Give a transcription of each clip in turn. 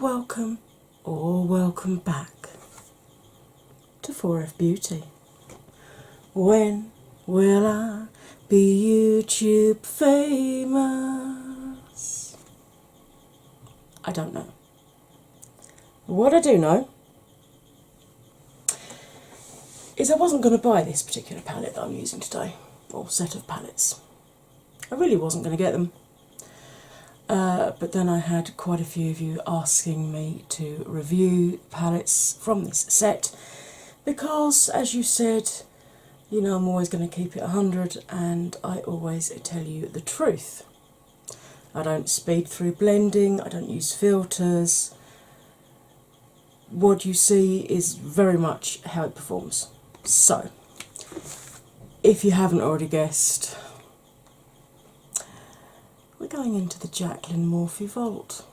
welcome or welcome back to 4F Beauty. When will I be YouTube famous? I don't know. What I do know is I wasn't going to buy this particular palette that I'm using today, or set of palettes. I really wasn't going to get them. But then I had quite a few of you asking me to review palettes from this set because, as you said, you know I'm always going to keep it 100 and I always tell you the truth. I don't speed through blending, I don't use filters. What you see is very much how it performs. So, if you haven't already guessed, we're going into the Jaclyn Morphe Vault,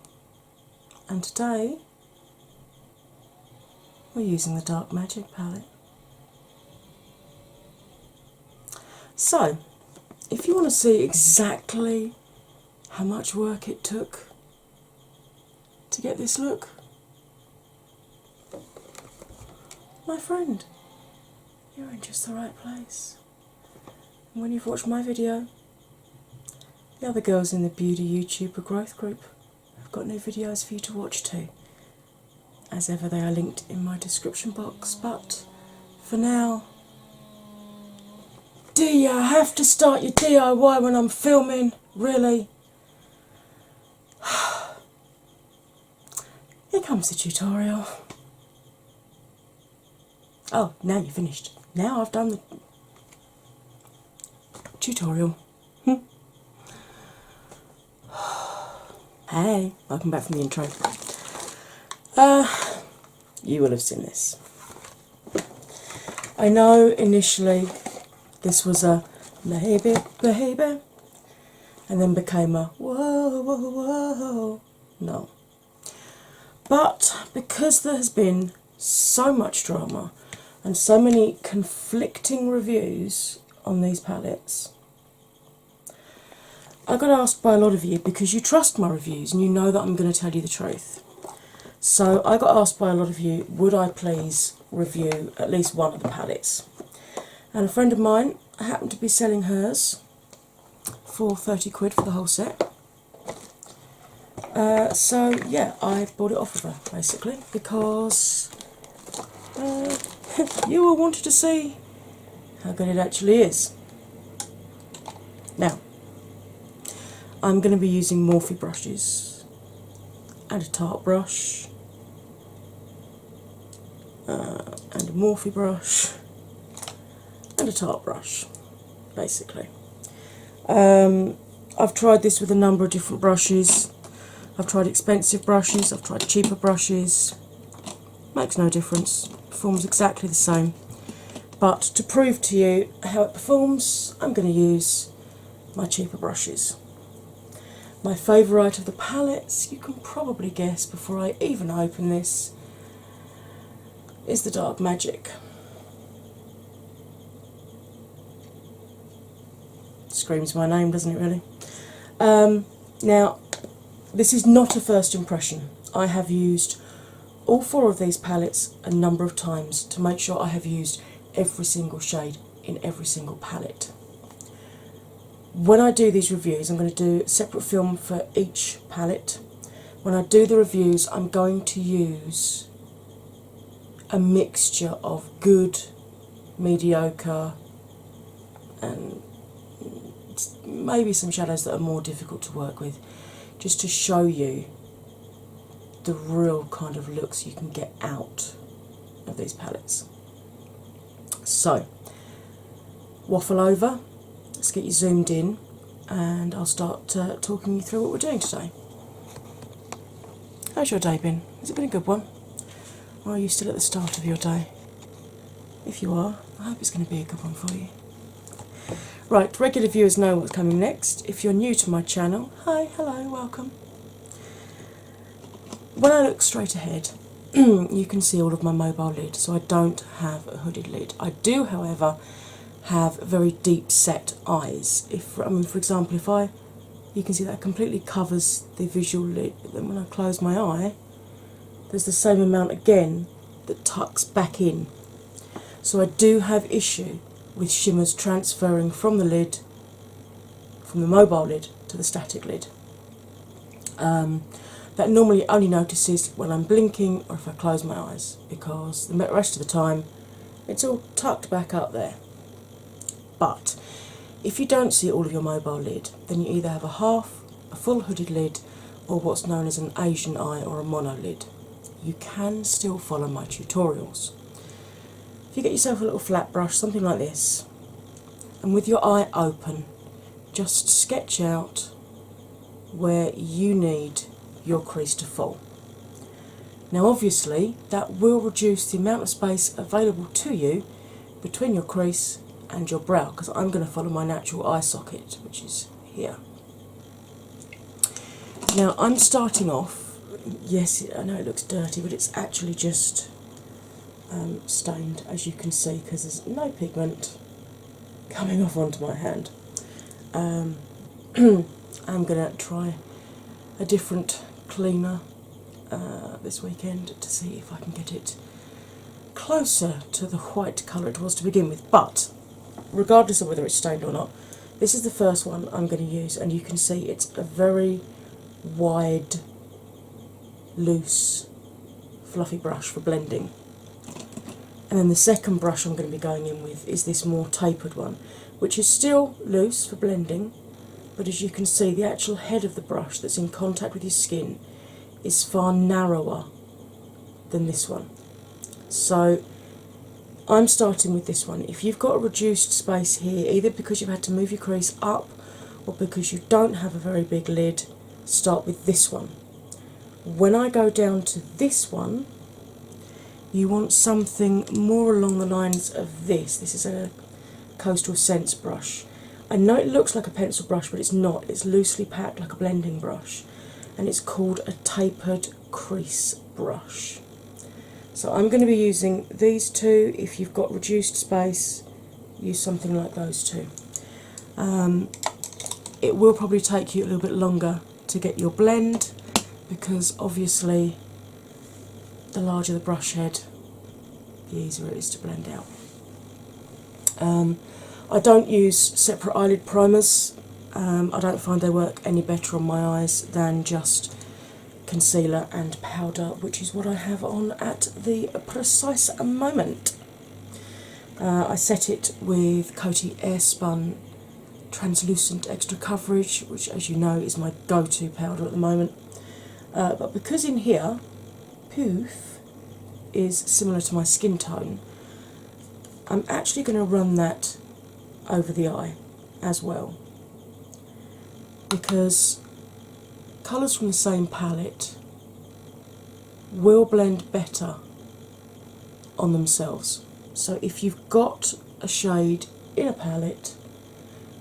and today we're using the Dark Magic palette. So, if you want to see exactly how much work it took to get this look, my friend, you're in just the right place. And when you've watched my video, the other girls in the Beauty YouTuber growth group have got new videos for you to watch too. As ever, they are linked in my description box, but for now, do you have to start your DIY when I'm filming? Really? Here comes the tutorial. Oh, now you're finished. Now I've done the tutorial. Hey, welcome back from the intro. You will have seen this. I know initially this was a maybe, baby, and then became a whoa, whoa, whoa. No. But because there has been so much drama and so many conflicting reviews on these palettes, I got asked by a lot of you, because you trust my reviews and you know that I'm going to tell you the truth. So I got asked by a lot of you, would I please review at least one of the palettes? And a friend of mine happened to be selling hers for 30 quid for the whole set. So yeah, I bought it off of her basically because you all wanted to see how good it actually is. Now, I'm going to be using Morphe brushes and a Tarte brush and a Morphe brush and a Tarte brush, basically. I've tried this with a number of different brushes. I've tried expensive brushes, I've tried cheaper brushes. Makes no difference, performs exactly the same. But to prove to you how it performs, I'm going to use my cheaper brushes. My favourite of the palettes, you can probably guess before I even open this, is the Dark Magic. Screams my name, doesn't it really? Now, this is not a first impression. I have used all four of these palettes a number of times to make sure I have used every single shade in every single palette. When I do these reviews, I'm going to do a separate film for each palette. When I do the reviews, I'm going to use a mixture of good, mediocre, and maybe some shadows that are more difficult to work with, just to show you the real kind of looks you can get out of these palettes. So, waffle over. Let's get you zoomed in and I'll start talking you through what we're doing today. How's your day been? Has it been a good one? Or are you still at the start of your day? If you are, I hope it's going to be a good one for you. Right, regular viewers know what's coming next. If you're new to my channel, hi, hello, welcome. When I look straight ahead, you can see all of my mobile lid, so I don't have a hooded lid. I do, however, have very deep set eyes. For example, you can see that completely covers the visual lid, but then when I close my eye, there's the same amount again that tucks back in. So I do have issue with shimmers transferring from the lid, from the mobile lid to the static lid. That normally only notices when I'm blinking or if I close my eyes, because the rest of the time it's all tucked back up there. But if you don't see all of your mobile lid, then you either have a half, a full hooded lid, or what's known as an Asian eye or a mono lid. You can still follow my tutorials. If you get yourself a little flat brush, something like this, and with your eye open, just sketch out where you need your crease to fall. Now obviously that will reduce the amount of space available to you between your crease and your brow, because I'm going to follow my natural eye socket, which is here. Now I'm starting off, yes I know it looks dirty, but it's actually just stained, as you can see, because there's no pigment coming off onto my hand. I'm going to try a different cleaner this weekend to see if I can get it closer to the white colour it was to begin with. But regardless of whether it's stained or not, this is the first one I'm going to use, and you can see it's a very wide, loose, fluffy brush for blending. And then the second brush I'm going to be going in with is this more tapered one, which is still loose for blending, but as you can see, the actual head of the brush that's in contact with your skin is far narrower than this one. So I'm starting with this one. If you've got a reduced space here, either because you've had to move your crease up or because you don't have a very big lid, start with this one. When I go down to this one, you want something more along the lines of this. This is a Coastal Scents brush. I know it looks like a pencil brush, but it's not. It's loosely packed like a blending brush, and it's called a Tapered Crease brush. So I'm going to be using these two. If you've got reduced space, use something like those two. It will probably take you a little bit longer to get your blend, because obviously the larger the brush head, the easier it is to blend out. I don't use separate eyelid primers. I don't find they work any better on my eyes than just concealer and powder, which is what I have on at the precise moment. I set it with Coty Airspun Translucent Extra Coverage, which, as you know, is my go-to powder at the moment. But because in here, Poof is similar to my skin tone, I'm actually going to run that over the eye as well, because colours from the same palette will blend better on themselves. So if you've got a shade in a palette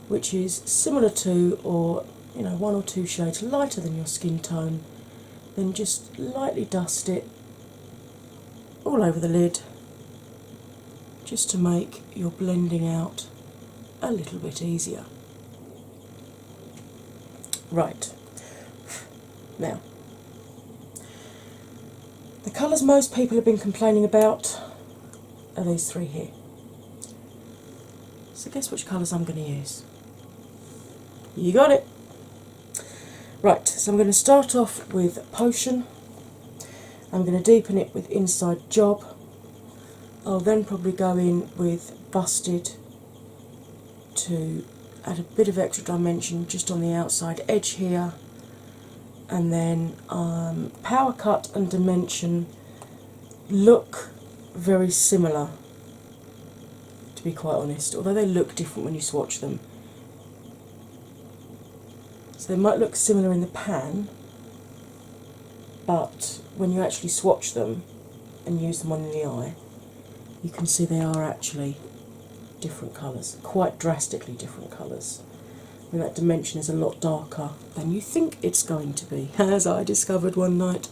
which is similar to, or one or two shades lighter than your skin tone, then just lightly dust it all over the lid, just to make your blending out a little bit easier. Right, now the colours most people have been complaining about are these three here. So guess which colours I'm going to use? You got it! Right, so I'm going to start off with Potion. I'm going to deepen it with Inside Job. I'll then probably go in with Busted to add a bit of extra dimension just on the outside edge here, and then Power Cut and Dimension look very similar, to be quite honest, although they look different when you swatch them. So they might look similar in the pan, but when you actually swatch them and use them on the eye, you can see they are actually different colours, quite drastically different colours. And that dimension is a lot darker than you think it's going to be, as I discovered one night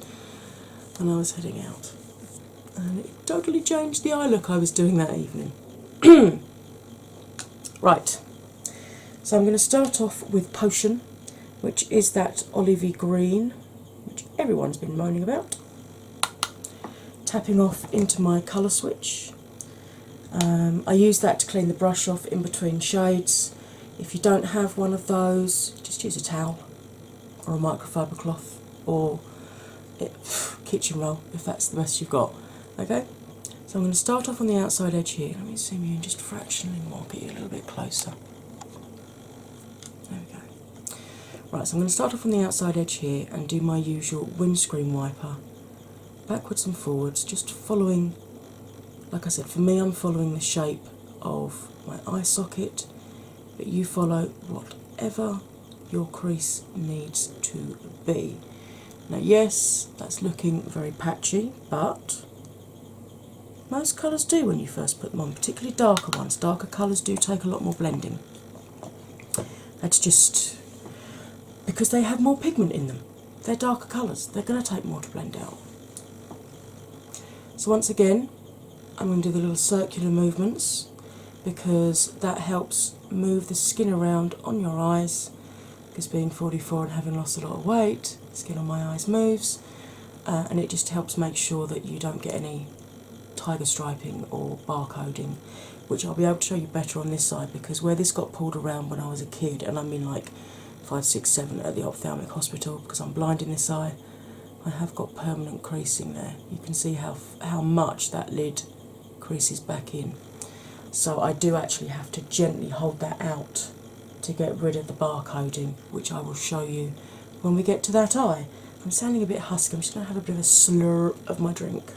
when I was heading out. And it totally changed the eye look I was doing that evening. Right, so I'm going to start off with Potion, which is that olivey green, which everyone's been moaning about. tapping off into my colour switch. I use that to clean the brush off in between shades. If you don't have one of those, just use a towel or a microfiber cloth or kitchen roll if that's the best you've got. Okay, so I'm going to start off on the outside edge here. Let me zoom you in just fractionally more, get you a little bit closer. There we go. Right, so I'm going to start off on the outside edge here and do my usual windscreen wiper, backwards and forwards, just following, like I said, for me I'm following the shape of my eye socket, but you follow whatever your crease needs to be. Now yes, that's looking very patchy, but most colours do when you first put them on, particularly darker ones. Darker colours do take a lot more blending. That's just because they have more pigment in them. They're darker colours, they're going to take more to blend out. So once again, I'm going to do the little circular movements because that helps move the skin around on your eyes, because being 44 and having lost a lot of weight, the skin on my eyes moves, and it just helps make sure that you don't get any tiger striping or barcoding, which I'll be able to show you better on this side, because where this got pulled around when I was a kid, and I mean like 5, 6, 7 at the ophthalmic hospital because I'm blind in this eye, I have got permanent creasing there. You can see how much that lid creases back in. So I do actually have to gently hold that out to get rid of the barcoding, which I will show you when we get to that eye. I'm sounding a bit husky, I'm just going to have a bit of a slur of my drink.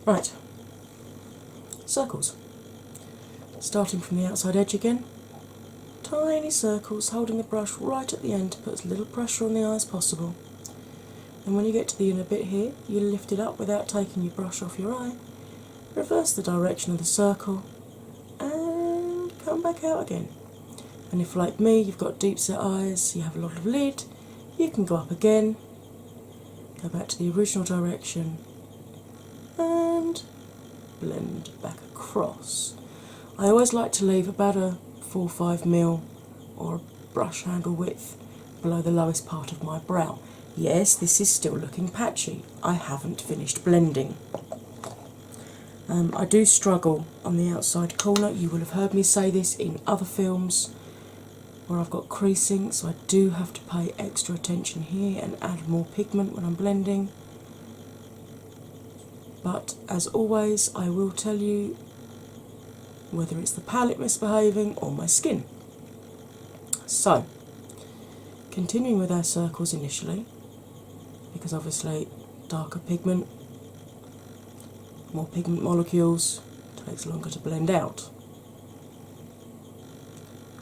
Right, circles. Starting from the outside edge again, tiny circles, holding the brush right at the end to put as little pressure on the eye as possible. And when you get to the inner bit here, you lift it up without taking your brush off your eye, reverse the direction of the circle, and come back out again. And if, like me, you've got deep set eyes, you have a lot of lid, you can go up again, go back to the original direction, and blend back across. I always like to leave about a 4 or 5 mil or a brush handle width below the lowest part of my brow. Yes, this is still looking patchy. I haven't finished blending. I do struggle on the outside corner. You will have heard me say this in other films where I've got creasing, so I do have to pay extra attention here and add more pigment when I'm blending. But as always, I will tell you whether it's the palette misbehaving or my skin. So, continuing with our circles initially, because obviously darker pigment, more pigment molecules, takes longer to blend out.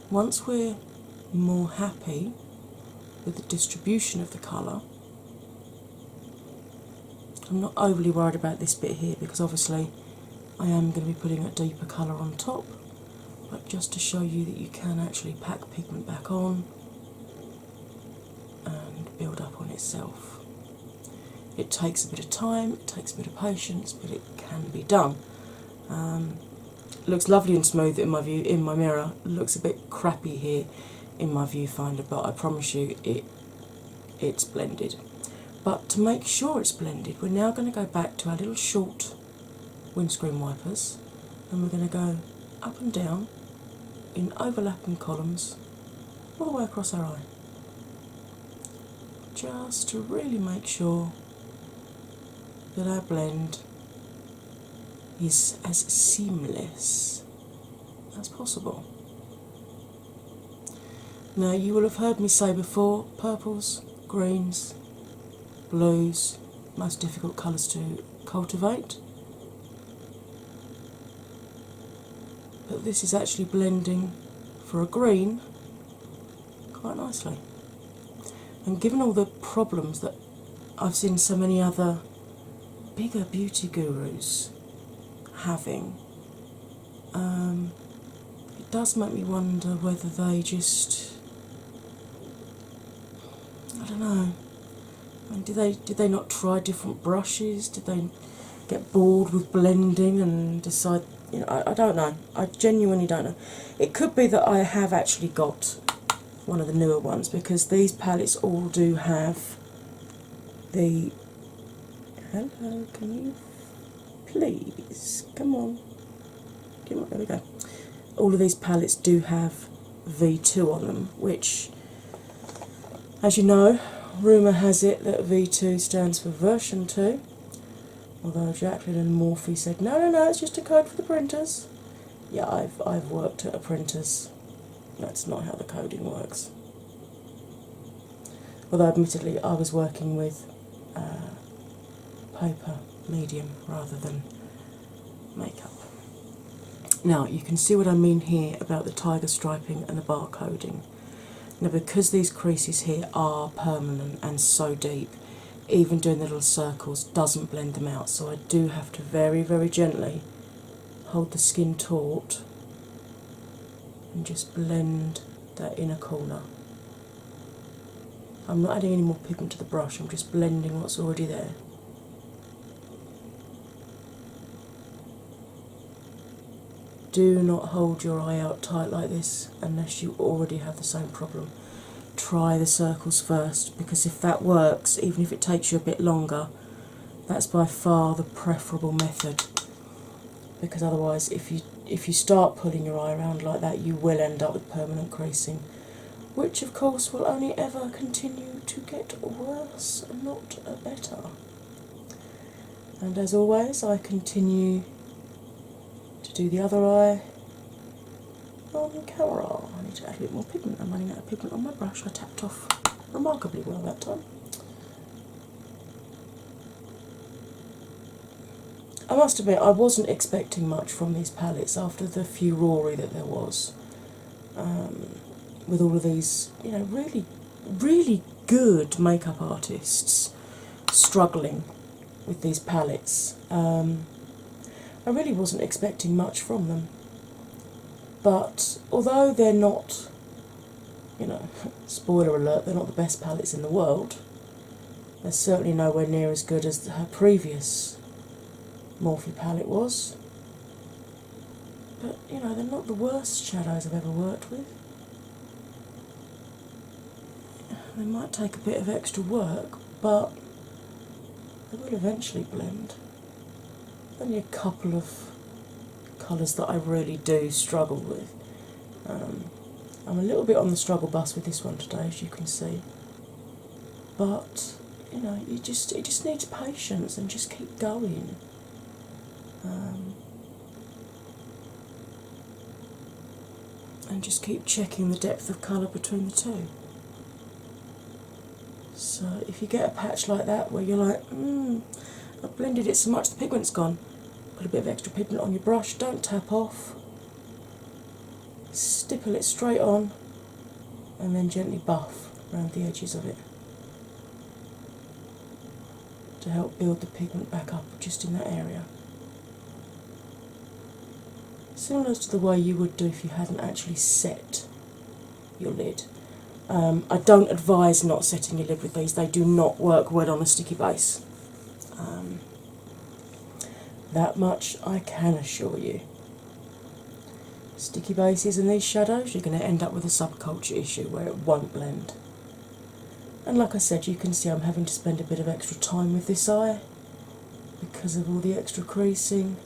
Once we're more happy with the distribution of the colour, I'm not overly worried about this bit here because obviously I am going to be putting a deeper colour on top, but just to show you that you can actually pack pigment back on and build up on itself. It takes a bit of time, it takes a bit of patience, but it can be done. Looks lovely and smooth in my view, in my mirror. Looks a bit crappy here in my viewfinder, but I promise you it's blended. But to make sure it's blended, we're now going to go back to our little short windscreen wipers, and we're going to go up and down in overlapping columns all the way across our eye, just to really make sure that our blend is as seamless as possible. Now, you will have heard me say before, purples, greens, blues, most difficult colours to cultivate, but this is actually blending for a green quite nicely. And given all the problems that I've seen so many other bigger beauty gurus having, it does make me wonder whether they just, I don't know, I mean, did they not try different brushes? Did they get bored with blending and decide, you know, I don't know. I genuinely don't know. It could be that I have actually got one of the newer ones, because these palettes all do have the, hello, can you please, come on, there we go. All of these palettes do have V2 on them, which, as you know, rumour has it that V2 stands for version 2, although Jaclyn and Morphe said, no, it's just a code for the printers. Yeah, I've worked at a printer's. That's not how the coding works. Although, admittedly, I was working with paper medium rather than makeup. Now, you can see what I mean here about the tiger striping and the barcoding. Now, because these creases here are permanent and so deep, even doing the little circles doesn't blend them out, so I do have to very, very gently hold the skin taut and just blend that inner corner. I'm not adding any more pigment to the brush, I'm just blending what's already there. Do not hold your eye out tight like this unless you already have the same problem. Try the circles first, because if that works, even if it takes you a bit longer, that's by far the preferable method. Because otherwise, if you start pulling your eye around like that, you will end up with permanent creasing, which of course will only ever continue to get worse and not better. And as always, I continue to do the other eye on camera. I need to add a bit more pigment. I'm running out of pigment on my brush. I tapped off remarkably well that time. I must admit, I wasn't expecting much from these palettes after the furore that there was. With all of these, really, really good makeup artists struggling with these palettes. I really wasn't expecting much from them. But although they're not, spoiler alert, they're not the best palettes in the world, they're certainly nowhere near as good as her previous Morphe palette was. But, they're not the worst shadows I've ever worked with. They might take a bit of extra work, but they will eventually blend. Only a couple of colours that I really do struggle with. I'm a little bit on the struggle bus with this one today, as you can see. But, it just needs patience and just keep going. And just keep checking the depth of colour between the two. So if you get a patch like that where you're like, I've blended it so much the pigment's gone, put a bit of extra pigment on your brush, don't tap off, stipple it straight on and then gently buff around the edges of it to help build the pigment back up just in that area. Similar to the way you would do if you hadn't actually set your lid. I don't advise not setting your lid with these, they do not work well on a sticky base. That much I can assure you. Sticky bases and these shadows, you're going to end up with a subculture issue where it won't blend. And like I said, you can see I'm having to spend a bit of extra time with this eye because of all the extra creasing,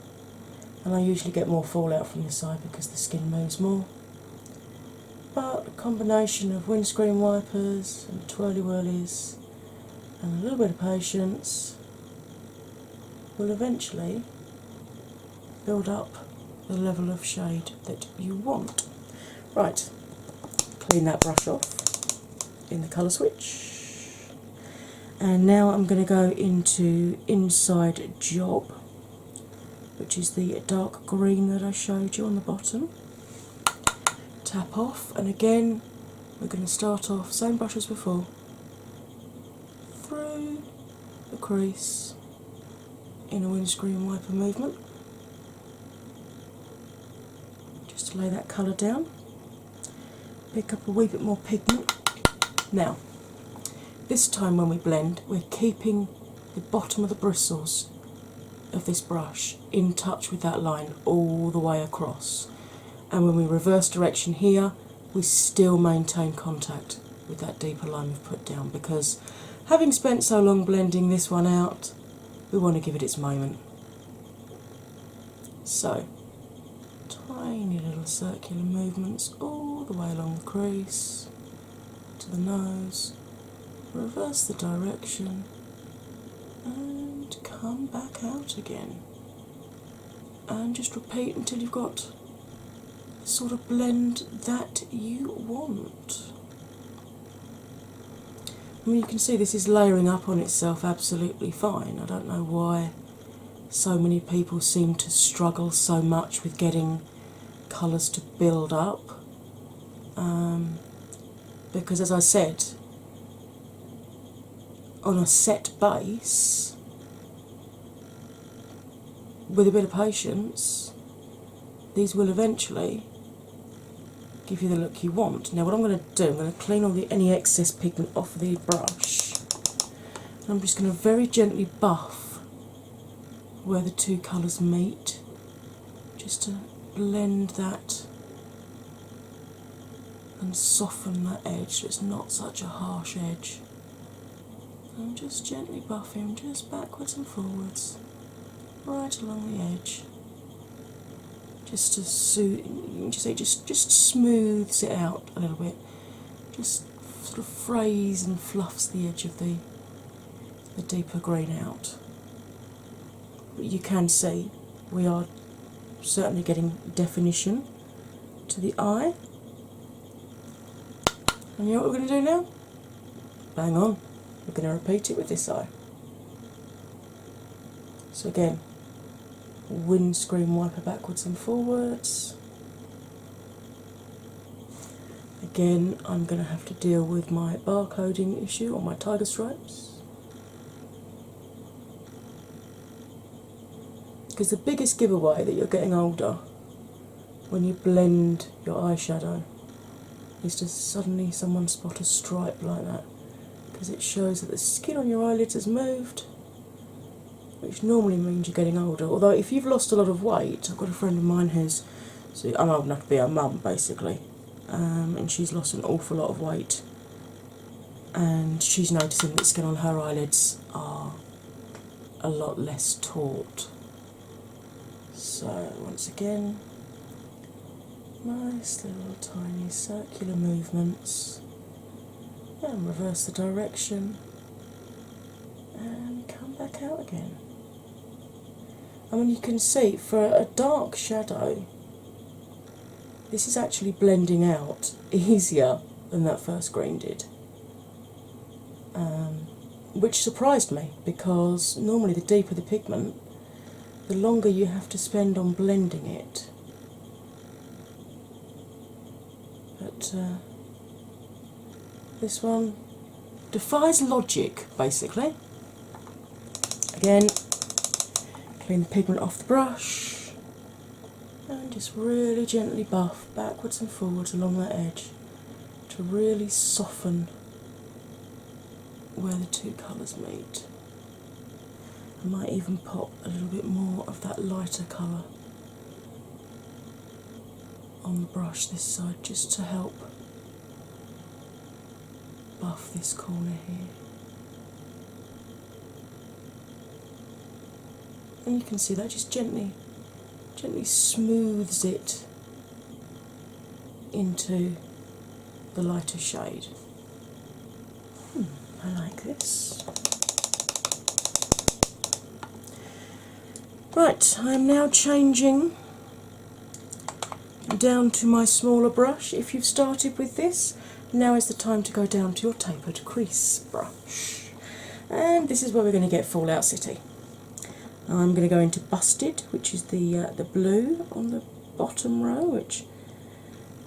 and I usually get more fallout from this eye because the skin moves more. But a combination of windscreen wipers and twirly-whirlies and a little bit of patience will eventually build up the level of shade that you want. Right, clean that brush off in the colour switch. And now I'm going to go into Inside Job, which is the dark green that I showed you on the bottom. Tap off, and again we're going to start off, same brush as before, through the crease in a windscreen wiper movement, just to lay that colour down. Pick up a wee bit more pigment. Now, this time when we blend, we're keeping the bottom of the bristles of this brush in touch with that line all the way across. And when we reverse direction here, we still maintain contact with that deeper line we've put down, because having spent so long blending this one out, we want to give it its moment. So, tiny little circular movements all the way along the crease, to the nose, reverse the direction, and come back out again. And just repeat until you've got the sort of blend that you want. I mean, you can see this is layering up on itself absolutely fine. I don't know why so many people seem to struggle so much with getting colours to build up. Because as I said, on a set base, with a bit of patience, these will eventually give you the look you want. Now what I'm going to do, I'm going to clean all any excess pigment off the brush, and I'm just going to very gently buff where the two colours meet, just to blend that and soften that edge so it's not such a harsh edge. I'm just gently buffing, just backwards and forwards, right along the edge, just to just smooths it out a little bit, just sort of frays and fluffs the edge of the deeper green out. But you can see we are certainly getting definition to the eye. And you know what we're going to do now? Bang on, we're going to repeat it with this eye. So again, windscreen wiper backwards and forwards. Again, I'm going to have to deal with my barcoding issue on my tiger stripes, because the biggest giveaway that you're getting older when you blend your eyeshadow is to suddenly someone spot a stripe like that, because it shows that the skin on your eyelids has moved, which normally means you're getting older. Although if you've lost a lot of weight, I've got a friend of mine who's, so I'm old enough to be her mum basically, and she's lost an awful lot of weight, and she's noticing that the skin on her eyelids are a lot less taut. So once again, nice little tiny circular movements, and reverse the direction and come back out again. I mean, you can see for a dark shadow, this is actually blending out easier than that first green did, which surprised me, because normally the deeper the pigment, the longer you have to spend on blending it. But this one defies logic, basically. Again, clean the pigment off the brush and just really gently buff backwards and forwards along that edge to really soften where the two colours meet. I might even pop a little bit more of that lighter colour on the brush this side, just to help buff this corner here. And you can see that just gently smooths it into the lighter shade. I like this. Right, I am now changing down to my smaller brush. If you've started with this, now is the time to go down to your Tapered Crease brush. And this is where we're going to get Fallout City. I'm going to go into Busted, which is the blue on the bottom row, which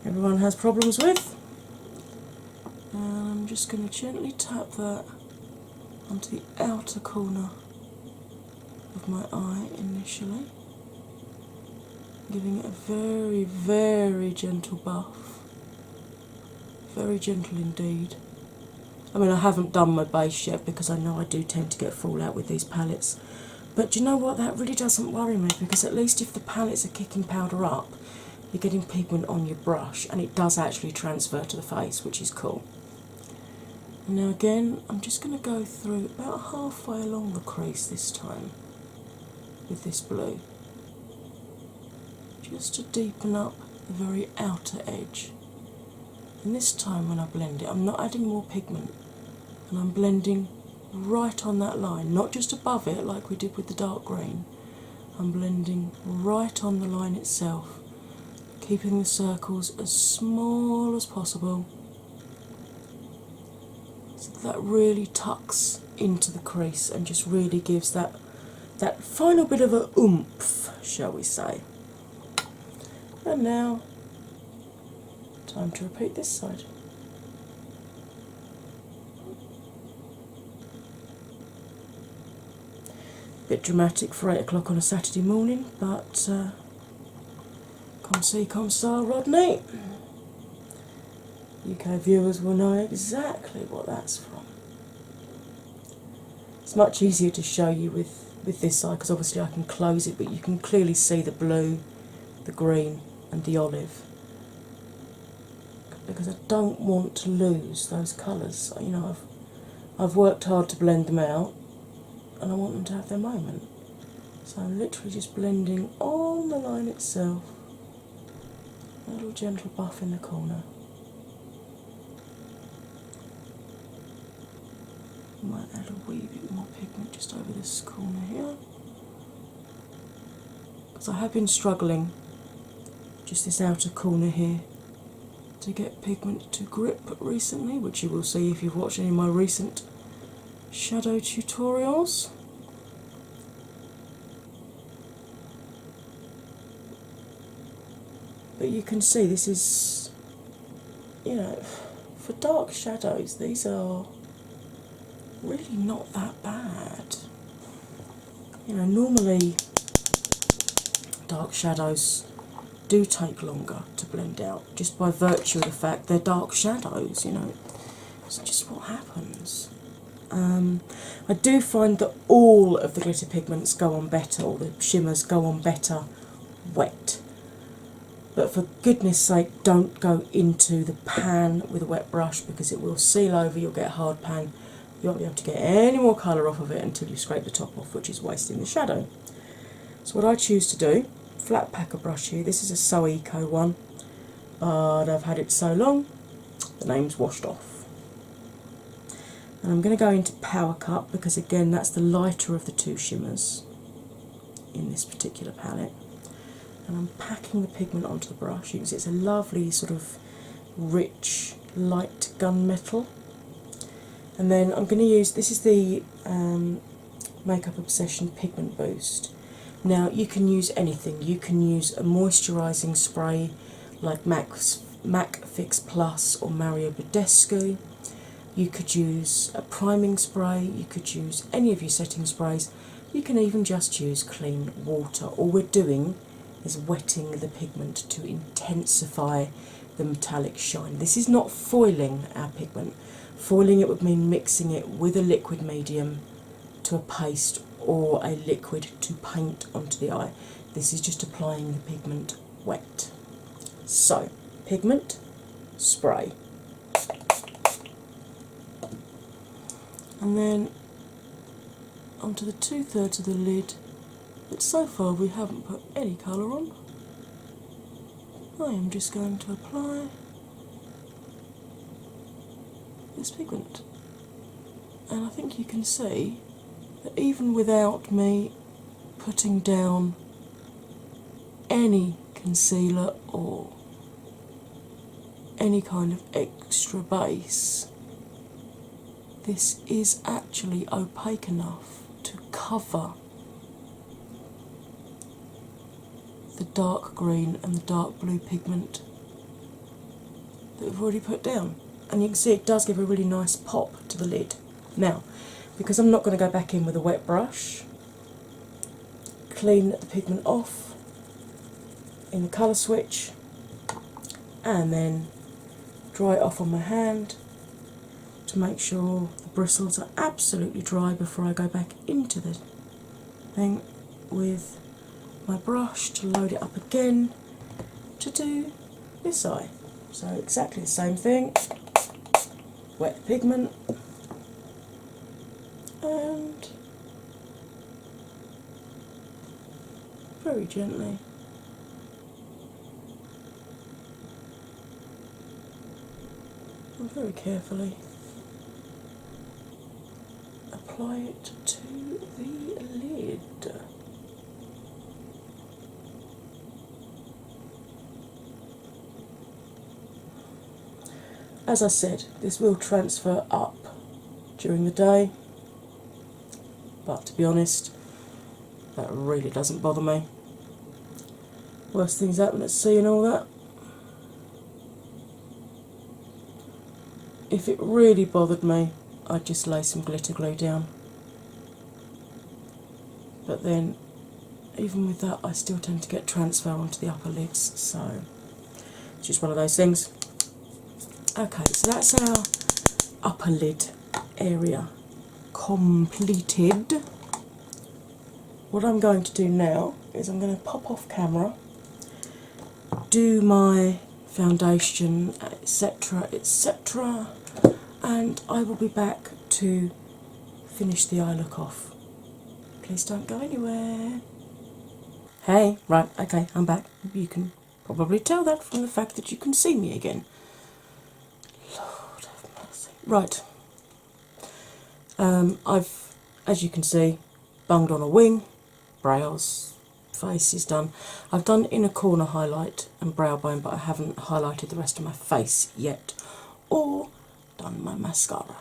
everyone has problems with. And I'm just going to gently tap that onto the outer corner of my eye initially, giving it a very, very gentle buff. Very gentle indeed. I mean, I haven't done my base yet because I know I do tend to get fallout with these palettes. But do you know what? That really doesn't worry me, because at least if the palettes are kicking powder up, you're getting pigment on your brush and it does actually transfer to the face, which is cool. Now again, I'm just going to go through about halfway along the crease this time with this blue, just to deepen up the very outer edge. And this time when I blend it, I'm not adding more pigment, and I'm blending right on that line, not just above it like we did with the dark green. I'm blending right on the line itself, keeping the circles as small as possible, so that really tucks into the crease and just really gives that final bit of a oomph, shall we say. And now, time to repeat this side. Bit dramatic for 8 o'clock on a Saturday morning, but come see, come star, Rodney. UK viewers will know exactly what that's from. It's much easier to show you with this side because obviously I can close it, but you can clearly see the blue, the green and the olive, because I don't want to lose those colours. You know, I've worked hard to blend them out and I want them to have their moment. So I'm literally just blending on the line itself, a little gentle buff in the corner. Might add a wee bit more pigment just over this corner here, because I have been struggling just this outer corner here to get pigment to grip recently, which you will see if you've watched any of my recent shadow tutorials. But you can see this is, you know, for dark shadows, these are really not that bad. You know, normally dark shadows do take longer to blend out just by virtue of the fact they're dark shadows, you know. It's just what happens. I do find that all of the glitter pigments go on better, or the shimmers go on better wet. But for goodness sake, don't go into the pan with a wet brush, because it will seal over, you'll get a hard pan. You won't be able to get any more colour off of it until you scrape the top off, which is wasting the shadow. So what I choose to do, flat packer brush here, this is a So Eco one, but I've had it so long, the name's washed off. And I'm going to go into Power Cut, because again that's the lighter of the two shimmers in this particular palette. And I'm packing the pigment onto the brush. You can see it's a lovely sort of rich light gunmetal. And then I'm going to use, this is the Makeup Obsession Pigment Boost. Now you can use anything. You can use a moisturising spray like MAC Fix Plus or Mario Badescu. You could use a priming spray, you could use any of your setting sprays, you can even just use clean water. All we're doing is wetting the pigment to intensify the metallic shine. This is not foiling our pigment. Foiling it would mean mixing it with a liquid medium to a paste or a liquid to paint onto the eye. This is just applying the pigment wet. So, pigment, spray. And then onto the 2/3 of the lid that so far we haven't put any colour on. I am just going to apply this pigment. And I think you can see that even without me putting down any concealer or any kind of extra base, this is actually opaque enough to cover the dark green and the dark blue pigment that we've already put down. And you can see it does give a really nice pop to the lid. Now, because I'm not going to go back in with a wet brush, clean the pigment off in the colour switch and then dry it off on my hand to make sure the bristles are absolutely dry before I go back into the thing with my brush to load it up again to do this eye. So exactly the same thing. wet the pigment, and very gently and very carefully apply it to the lid. As I said, this will transfer up during the day, but to be honest, that really doesn't bother me. Worst things happen at sea and all that. If it really bothered me, I'd just lay some glitter glue down. But then, even with that, I still tend to get transfer onto the upper lids, so it's just one of those things. Okay, so that's our upper lid area completed. What I'm going to do now is I'm going to pop off camera, do my foundation, etc., etc., and I will be back to finish the eye look off. Please don't go anywhere. Hey, right, okay, I'm back. You can probably tell that from the fact that you can see me again. Lord have mercy. Right. I've, as you can see, bunged on a wing, brows, face is done. I've done inner corner highlight and brow bone, but I haven't highlighted the rest of my face yet, or done my mascara.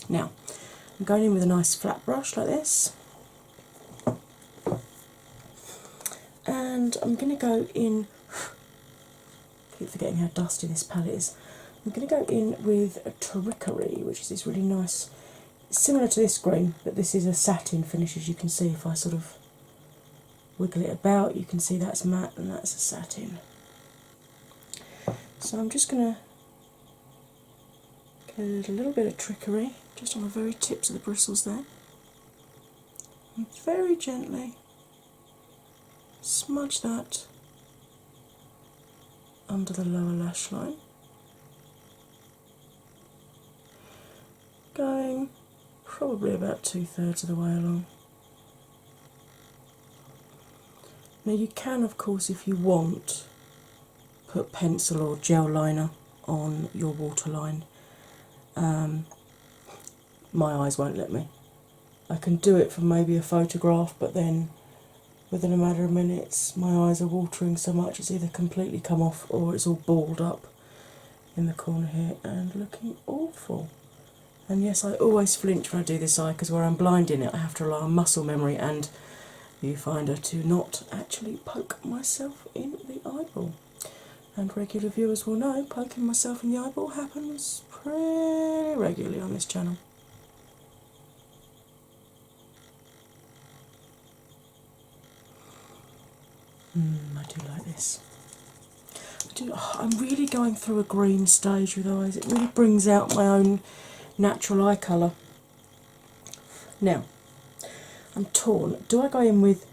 Now, I'm going in with a nice flat brush like this, and I'm going to go in, keep forgetting how dusty this palette is, I'm going to go in with a Trickery, which is this really nice, similar to this green, but this is a satin finish, as you can see. If I sort of wiggle it about, you can see that's matte and that's a satin. So I'm just going to get a little bit of Trickery just on the very tips of the bristles there, and very gently smudge that under the lower lash line, going probably about 2/3 of the way along. Now you can, of course, if you want, put pencil or gel liner on your waterline. My eyes won't let me. I can do it from maybe a photograph, but then within a matter of minutes my eyes are watering so much it's either completely come off or it's all balled up in the corner here and looking awful. And yes, I always flinch when I do this eye, because where I'm blind in it I have to rely on muscle memory and viewfinder to not actually poke myself in the eyeball. And regular viewers will know poking myself in the eyeball happens pretty regularly on this channel. I do like this. I'm really going through a green stage with eyes. It really brings out my own natural eye colour. Now, I'm torn. Do I go in with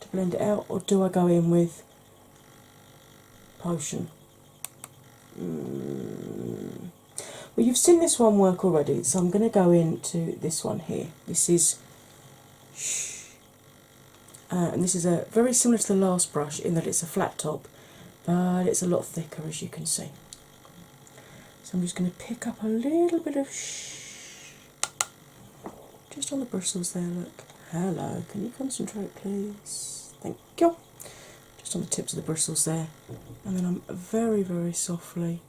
to blend it out, or do I go in with Potion? Well, you've seen this one work already, so I'm going to go into this one here. This is and this is a very similar to the last brush in that it's a flat top, but it's a lot thicker, as you can see. So I'm just going to pick up a little bit of just on the bristles there. Look, hello, can you concentrate please? Thank you. Just on the tips of the bristles there, and then I'm very, very softly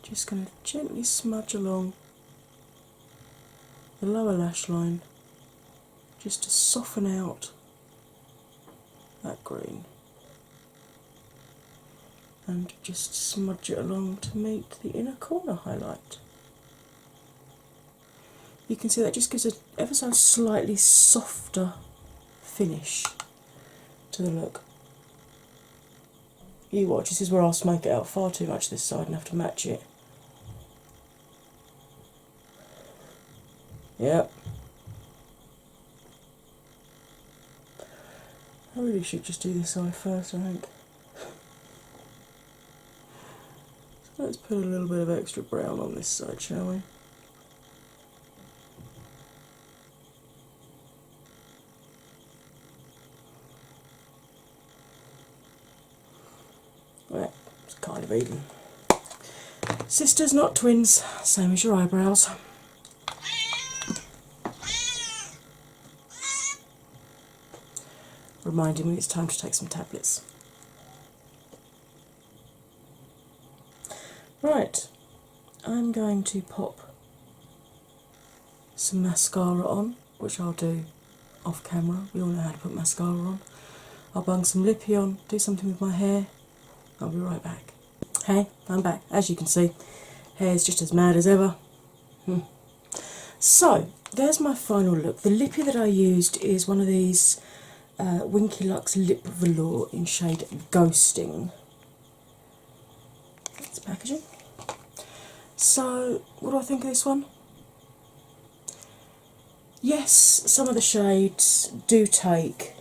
just going to gently smudge along the lower lash line just to soften out that green, and just smudge it along to meet the inner corner highlight. You can see that just gives an ever so slightly softer finish to the look. You watch, this is where I'll smoke it out far too much this side and have to match it. Yep. I really should just do this eye first, I think. Let's put a little bit of extra brown on this side, shall we? Right, it's kind of even. Sisters, not twins, same as your eyebrows. Reminding me it's time to take some tablets. Right, I'm going to pop some mascara on, which I'll do off camera. We all know how to put mascara on. I'll bung some lippy on, do something with my hair. I'll be right back. Hey, I'm back. As you can see, hair's just as mad as ever. So, there's my final look. The lippy that I used is one of these Winky Lux Lip Velour in shade Ghosting. That's packaging. So, what do I think of this one? Yes, some of the shades do take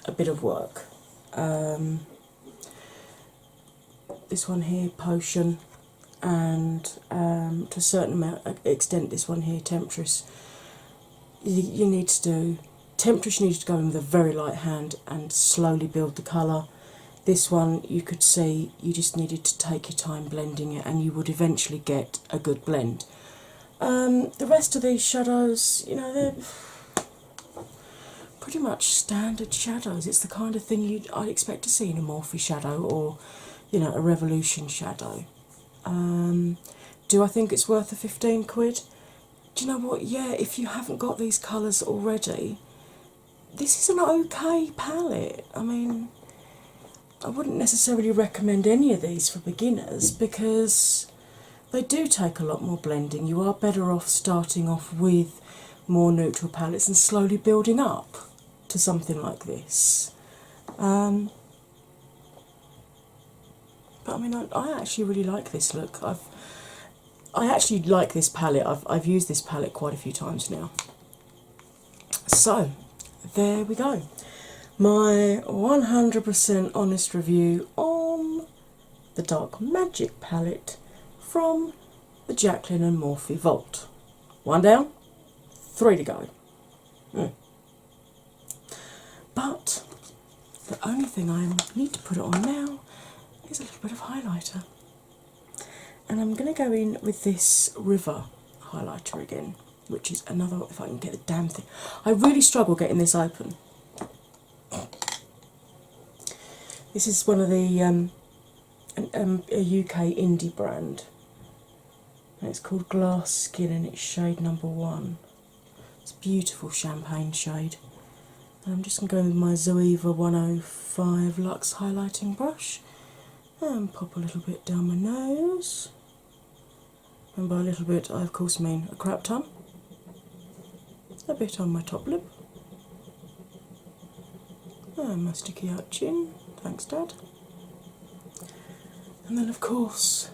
a bit of work. This one here, Potion, and to a certain extent this one here, Temptress. You need to do Temptress. You need to go in with a very light hand and slowly build the colour. This one, you could see you just needed to take your time blending it, and you would eventually get a good blend. The rest of these shadows, you know, they're pretty much standard shadows. It's the kind of thing I'd expect to see in a Morphe shadow, or you know, a Revolution shadow. Do I think it's worth the 15 quid? Do you know what? Yeah, if you haven't got these colours already, this is an okay palette. I mean, I wouldn't necessarily recommend any of these for beginners because they do take a lot more blending. You are better off starting off with more neutral palettes and slowly building up to something like this. But I mean, I actually really like this look. I actually like this palette. I've used this palette quite a few times now. So, there we go. My 100% honest review on the Dark Magic palette from the Jaclyn and Morphe Vault. 1 down, 3 to go. But the only thing I need to put it on now is a little bit of highlighter. And I'm going to go in with this River highlighter again, which is another, if I can get the damn thing. I really struggle getting this open. This is one of the a UK indie brand, and it's called Glass Skin, and it's shade number 1. It's a beautiful champagne shade. And I'm just going to go in with my Zoeva 105 Luxe highlighting brush and pop a little bit down my nose. And by a little bit, I of course mean a crap ton. A bit on my top lip. And my sticky out chin. Thanks, Dad. And then, of course,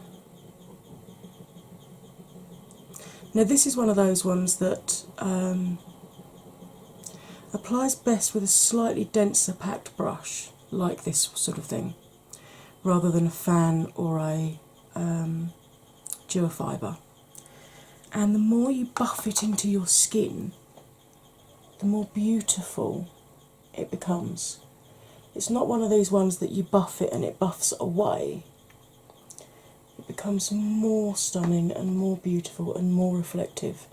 now this is one of those ones that applies best with a slightly denser packed brush, like this sort of thing, rather than a fan or a duofibre. And the more you buff it into your skin, the more beautiful it becomes. It's not one of these ones that you buff it and it buffs away. It becomes more stunning and more beautiful and more reflective.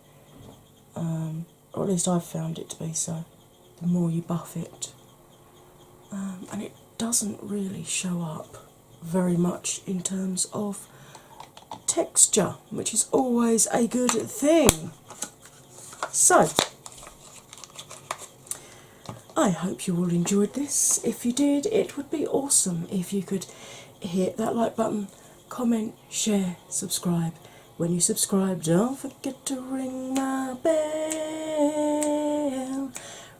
Or at least I've found it to be so. The more you buff it. And it doesn't really show up very much in terms of texture, which is always a good thing. So, I hope you all enjoyed this. If you did, it would be awesome if you could hit that like button, comment, share, subscribe. When you subscribe, don't forget to ring my bell.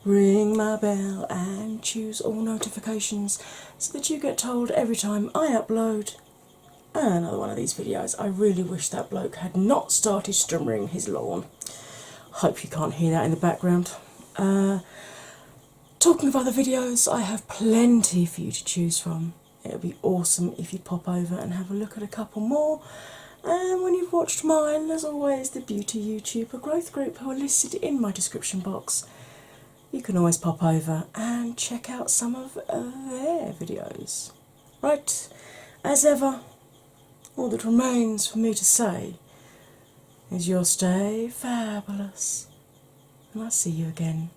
Ring my bell and choose all notifications so that you get told every time I upload another one of these videos. I really wish that bloke had not started strimmering his lawn. Hope you can't hear that in the background. Talking of other videos, I have plenty for you to choose from. it would be awesome if you pop over and have a look at a couple more. And when you've watched mine, as always, the Beauty YouTuber growth group who are listed in my description box, you can always pop over and check out some of their videos. Right, as ever, all that remains for me to say is you'll stay fabulous, and I'll see you again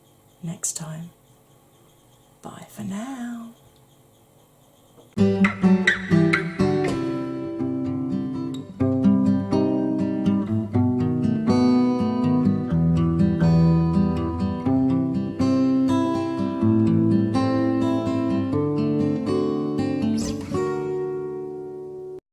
next time. Bye for now.